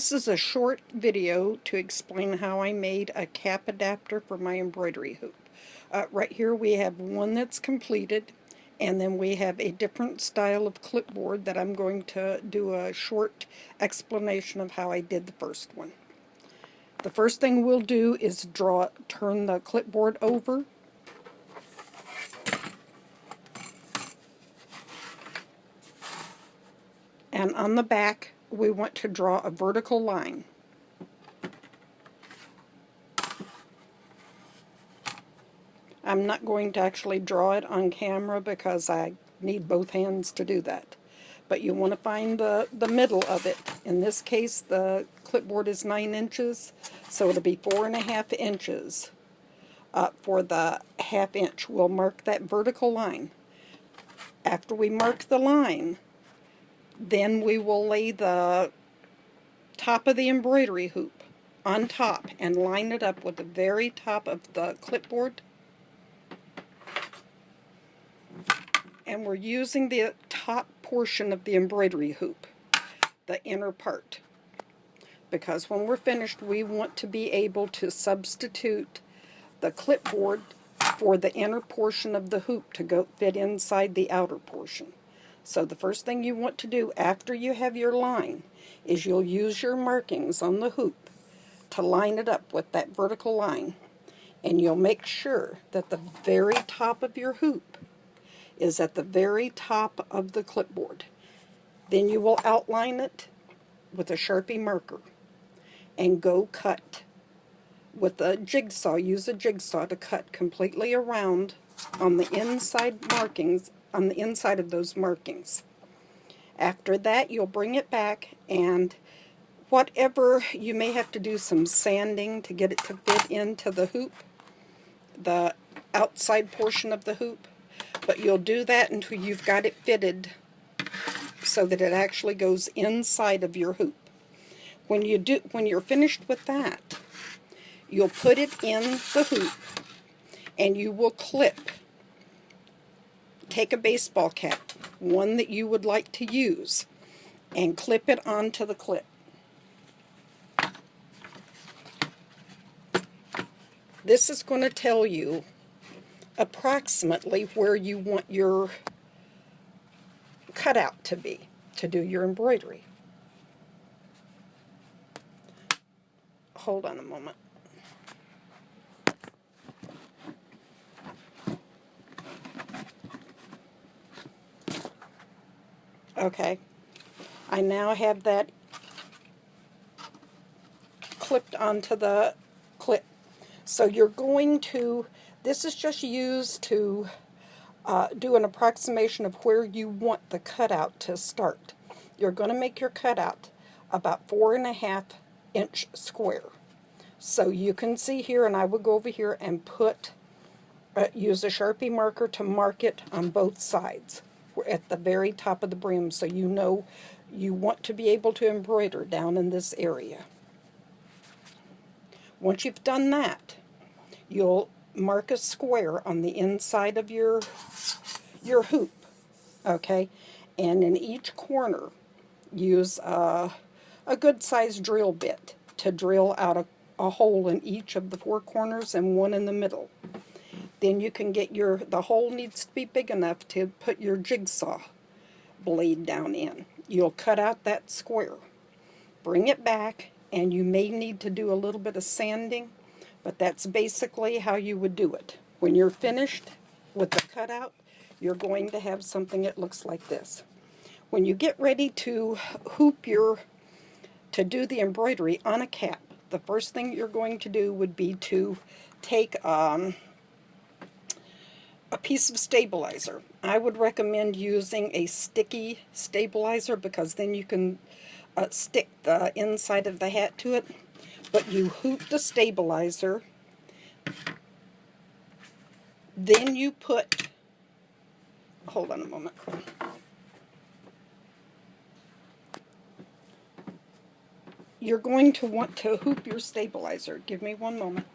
This is a short video to explain how I made a cap adapter for my embroidery hoop. Right here we have one that's completed, and then we have a different style of clipboard that I'm going to do a short explanation of how I did the first one. The first thing we'll do is turn the clipboard over. And on the back, we want to draw a vertical line. I'm not going to actually draw it on camera because I need both hands to do that. But you want to find the middle of it. In this case, the clipboard is 9 inches, so it'll be 4.5 inches. For the 1/2 inch, we'll mark that vertical line. After we mark the line, then we will lay the top of the embroidery hoop on top and line it up with the very top of the clipboard. And we're using the top portion of the embroidery hoop, the inner part, because when we're finished we want to be able to substitute the clipboard for the inner portion of the hoop to go fit inside the outer portion. So the first thing you want to do after you have your line is you'll use your markings on the hoop to line it up with that vertical line, and you'll make sure that the very top of your hoop is at the very top of the clipboard. Then you will outline it with a Sharpie marker and go cut with a jigsaw. Use a jigsaw to cut completely around on the inside markings, on the inside of those markings. After that, you'll bring it back, and whatever, you may have to do some sanding to get it to fit into the hoop, the outside portion of the hoop. But you'll do that until you've got it fitted so that it actually goes inside of your hoop. When you're finished with that, you'll put it in the hoop and you will clip. Take a baseball cap, one that you would like to use, and clip it onto the clip. This is going to tell you approximately where you want your cutout to be to do your embroidery. Hold on a moment. Okay, I now have that clipped onto the clip. So you're going to, this is just used to do an approximation of where you want the cutout to start. You're going to make your cutout about 4.5 inch square. So you can see here, and I will go over here and use a Sharpie marker to mark it on both sides. We're at the very top of the brim, so you know you want to be able to embroider down in this area. Once you've done that, you'll mark a square on the inside of your hoop, okay? And in each corner, use a good-sized drill bit to drill out a hole in each of the 4 corners and one in the middle. Then you can get the hole needs to be big enough to put your jigsaw blade down in. You'll cut out that square, bring it back, and you may need to do a little bit of sanding, but that's basically how you would do it. When you're finished with the cutout, you're going to have something that looks like this. When you get ready to to do the embroidery on a cap, the first thing you're going to do would be to take a piece of stabilizer. I would recommend using a sticky stabilizer because then you can stick the inside of the hat to it. But you hoop the stabilizer, then you put, hold on a moment. You're going to want to hoop your stabilizer. Give me one moment.